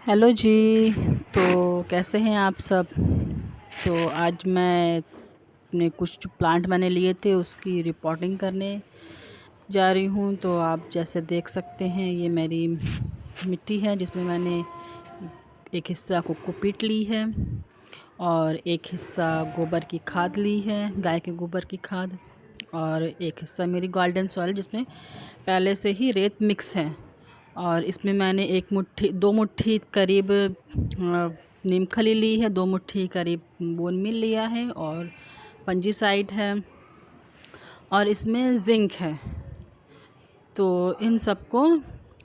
Hello जी। तो कैसे हैं आप सब। तो आज मैं अपने कुछ जो प्लांट मैंने लिए थे उसकी रिपोर्टिंग करने जा रही हूँ। तो आप जैसे देख सकते हैं ये मेरी मिट्टी है जिसमें मैंने एक हिस्सा कोकोपीट ली है और एक हिस्सा गोबर की खाद ली है, गाय के गोबर की खाद, और एक हिस्सा मेरी गार्डन सॉइल जिसमें पहले से ही रेत मिक्स है। और इसमें मैंने दो मुट्ठी करीब नीम खली ली है, 2 मुट्ठी करीब बोन मिल लिया है और फंजीसाइड है और इसमें जिंक है। तो इन सबको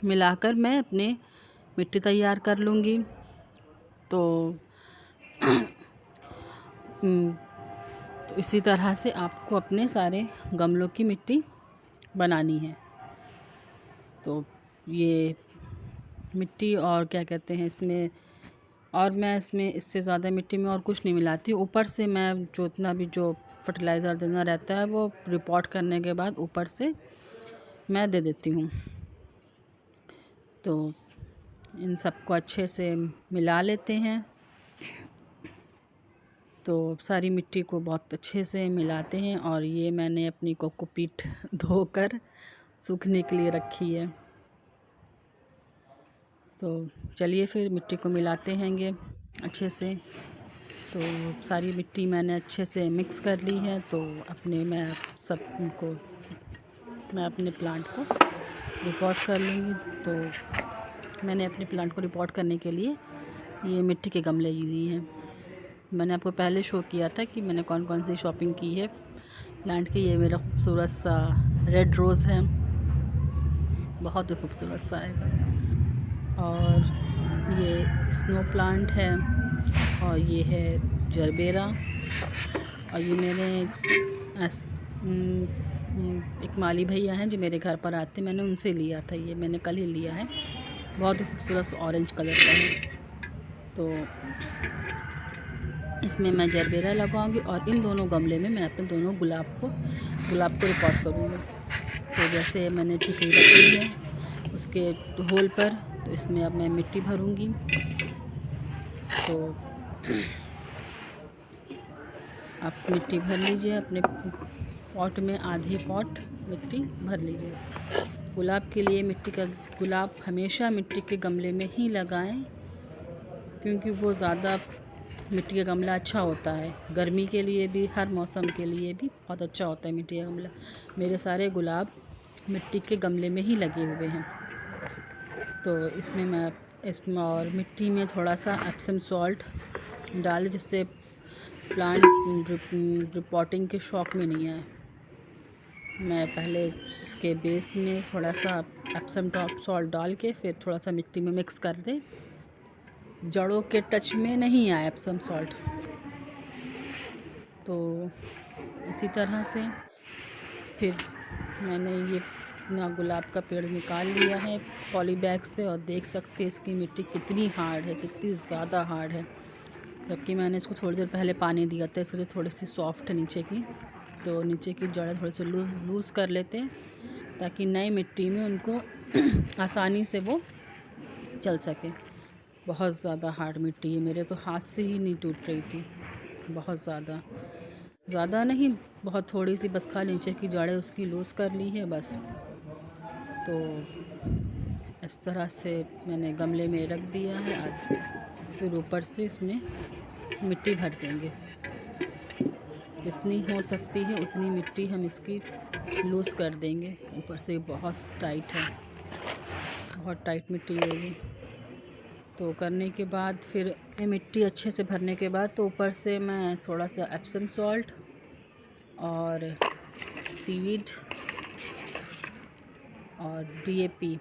मिलाकर मैं अपने मिट्टी तैयार कर लूँगी। तो तो इसी तरह से आपको अपने सारे गमलों की मिट्टी बनानी है। तो ये मिट्टी और क्या कहते हैं इसमें, और मैं इसमें इससे ज़्यादा मिट्टी में और कुछ नहीं मिलाती। ऊपर से मैं जो इतना भी जो फर्टिलाइज़र देना रहता है वो रिपोर्ट करने के बाद ऊपर से मैं दे देती हूँ। तो इन सबको अच्छे से मिला लेते हैं। तो सारी मिट्टी को बहुत अच्छे से मिलाते हैं और ये मैंने अपनी कोकोपीट धोकर सूखने के लिए रखी है। तो चलिए फिर मिट्टी को मिलाते हैंगे अच्छे से। तो सारी मिट्टी मैंने अच्छे से मिक्स कर ली है। तो मैं अपने प्लांट को रिपोर्ट कर लूँगी। तो मैंने अपने प्लांट को रिपोर्ट करने के लिए ये मिट्टी के गमले लिए हैं। मैंने आपको पहले शो किया था कि मैंने कौन कौन सी शॉपिंग की है प्लांट की। ये मेरा खूबसूरत सा रेड रोज़ है, बहुत ही खूबसूरत सा है। और ये स्नो प्लांट है और ये है जरबेरा। और ये मैंने एक माली भैया हैं जो मेरे घर पर आते, मैंने उनसे लिया था। ये मैंने कल ही लिया है, बहुत ही खूबसूरत ऑरेंज कलर का है। तो इसमें मैं जरबेरा लगाऊंगी और इन दोनों गमले में मैं अपने दोनों गुलाब को रिपोर्ट करूँगी। तो जैसे मैंने ठिकरी रखी है उसके होल पर, तो इसमें अब मैं मिट्टी भरूँगी। तो आप मिट्टी भर लीजिए अपने पॉट में, आधी पॉट मिट्टी भर लीजिए। गुलाब के लिए गुलाब हमेशा मिट्टी के गमले में ही लगाएं, क्योंकि वो ज़्यादा मिट्टी का गमला अच्छा होता है। गर्मी के लिए भी, हर मौसम के लिए भी बहुत अच्छा होता है मिट्टी का गमला। मेरे सारे गुलाब मिट्टी के गमले में ही लगे हुए हैं। तो इसमें और मिट्टी में थोड़ा सा एप्सम सॉल्ट डालें जिससे प्लांट रिपोर्टिंग के शौक में नहीं आए। मैं पहले इसके बेस में थोड़ा सा एप्सम सॉल्ट डाल के फिर थोड़ा सा मिट्टी में मिक्स कर दे, जड़ों के टच में नहीं आए एप्सम सॉल्ट। तो इसी तरह से फिर मैंने ये अपना गुलाब का पेड़ निकाल लिया है पॉली बैग से, और देख सकते हैं इसकी मिट्टी कितनी हार्ड है, कितनी ज़्यादा हार्ड है। जबकि मैंने इसको थोड़ी देर पहले पानी दिया था, इसलिए थोड़ी सी सॉफ्ट है नीचे की। तो नीचे की जड़ें थोड़ी सी लूज़ कर लेते हैं ताकि नई मिट्टी में उनको आसानी से वो चल सके। बहुत ज़्यादा हार्ड मिट्टी है, मेरे तो हाथ से ही नहीं टूट रही थी। बहुत ज़्यादा नहीं, बहुत थोड़ी सी, बस खाली नीचे की जड़ें उसकी लूज़ कर ली है बस। तो इस तरह से मैंने गमले में रख दिया है। फिर ऊपर से इसमें मिट्टी भर देंगे, जितनी हो सकती है उतनी मिट्टी हम इसकी लूज़ कर देंगे। ऊपर से बहुत टाइट है, बहुत टाइट मिट्टी है ये। तो करने के बाद फिर ये मिट्टी अच्छे से भरने के बाद तो ऊपर से मैं थोड़ा सा एप्सम सॉल्ट और सीवीड और डीएपी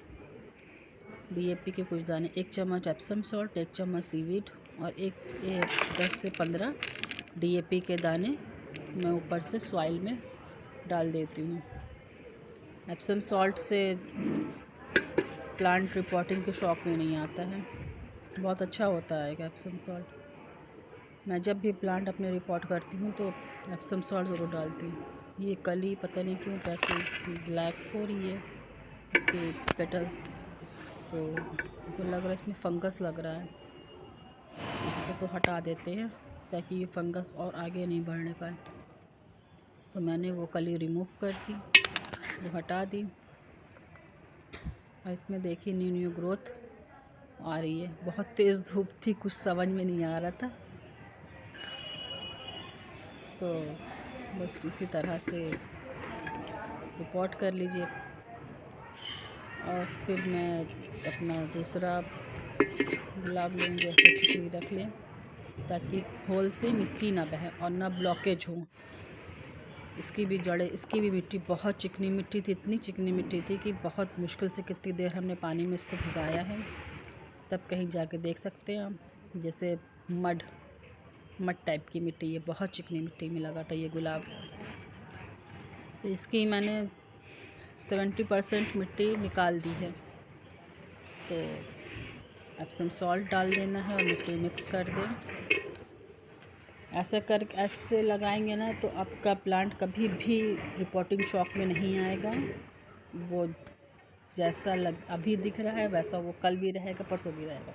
के कुछ दाने, 1 चम्मच एप्सम सॉल्ट, 1 चम्मच सीवीड और एक 10 से 15 डीएपी के दाने मैं ऊपर से सॉइल में डाल देती हूँ। एप्सम सॉल्ट से प्लांट रिपोर्टिंग के शौक में नहीं आता है, बहुत अच्छा होता है एप्सम सॉल्ट। मैं जब भी प्लांट अपने रिपोर्ट करती हूँ तो एप्सम सॉल्ट ज़रूर डालती हूँ। ये कली पता नहीं क्यों कैसे ब्लैक हो रही है इसके पेटल्स। तो मुझको लग रहा है इसमें फंगस लग रहा है, इसको तो हटा देते हैं ताकि ये फंगस और आगे नहीं बढ़ने पाए। तो मैंने वो कली रिमूव कर दी, वो हटा दी, और इसमें देखिए न्यू ग्रोथ आ रही है। बहुत तेज़ धूप थी, कुछ समझ में नहीं आ रहा था, तो बस इसी तरह से रिपोर्ट कर लीजिए। और फिर मैं अपना दूसरा गुलाब लूँगी, ऐसे ठिकरी रख लें ताकि होल से मिट्टी ना बहे और ना ब्लॉकेज हो। इसकी भी जड़ें, इसकी भी मिट्टी बहुत चिकनी मिट्टी थी, इतनी चिकनी मिट्टी थी कि बहुत मुश्किल से कितनी देर हमने पानी में इसको भिगाया है, तब कहीं जाके देख सकते हैं हम। जैसे मड टाइप की मिट्टी, ये बहुत चिकनी मिट्टी में लगा था ये गुलाब। तो इसकी मैंने 70% मिट्टी निकाल दी है। तो एप्सम सॉल्ट डाल देना है और मिट्टी मिक्स कर दें। ऐसे लगाएंगे ना तो आपका प्लांट कभी भी रिपोर्टिंग शॉक में नहीं आएगा। वो जैसा अभी दिख रहा है वैसा वो कल भी रहेगा, परसों भी रहेगा।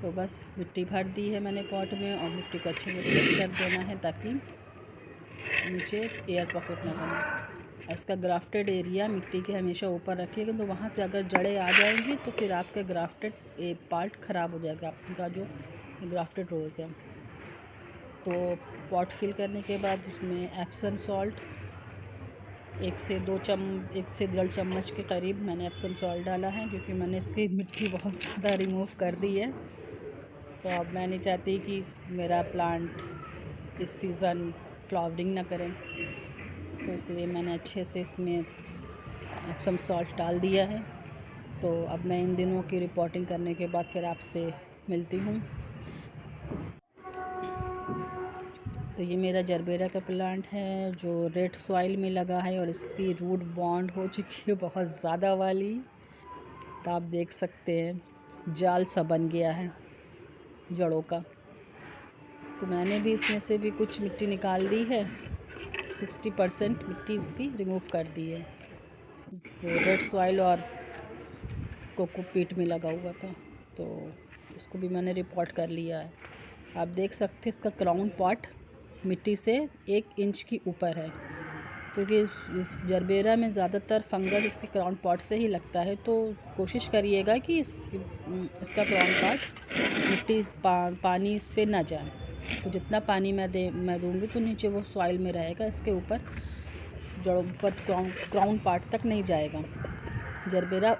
तो बस मिट्टी भर दी है मैंने पॉट में, और मिट्टी को अच्छे से प्रेस कर देना है ताकि नीचे एयर पॉकेट ना बने। और इसका ग्राफ्टेड एरिया मिट्टी के हमेशा ऊपर रखिएगा, तो वहाँ से अगर जड़ें आ जाएंगी तो फिर आपका ग्राफ्टेड पार्ट ख़राब हो जाएगा, आपका जो ग्राफ्टेड रोज़ है। तो पॉट फिल करने के बाद उसमें एप्सम सॉल्ट 1 से 1.5 चम्मच के करीब मैंने एप्सम सॉल्ट डाला है, क्योंकि मैंने इसकी मिट्टी बहुत ज़्यादा रिमूव कर दी है। तो अब मैं नहीं चाहती कि मेरा प्लांट इस सीज़न फ्लावरिंग ना करें, तो इसलिए मैंने अच्छे से इसमें एप्सम सॉल्ट डाल दिया है। तो अब मैं इन दिनों की रिपोर्टिंग करने के बाद फिर आपसे मिलती हूँ। तो ये मेरा जरबेरा का प्लांट है जो रेड सॉइल में लगा है, और इसकी रूट बॉन्ड हो चुकी है बहुत ज़्यादा वाली। तो आप देख सकते हैं जाल सा बन गया है जड़ों का। तो मैंने भी इसमें से भी कुछ मिट्टी निकाल दी है, 60% मिट्टी उसकी रिमूव कर दी है। वो रेड सॉइल और कोकोपीट में लगा हुआ था, तो उसको भी मैंने रिपोर्ट कर लिया है। आप देख सकते हैं इसका क्राउन पार्ट मिट्टी से 1 इंच की ऊपर है, क्योंकि इस जरबेरा में ज़्यादातर फंगस इसके क्राउन पार्ट से ही लगता है। तो कोशिश करिएगा कि इसका क्राउन पार्ट मिट्टी पानी इस पर ना जाए। तो जितना पानी मैं दूँगी तो नीचे वो सॉइल में रहेगा, इसके ऊपर जड़ों पर क्राउन पार्ट तक नहीं जाएगा। जरबेरा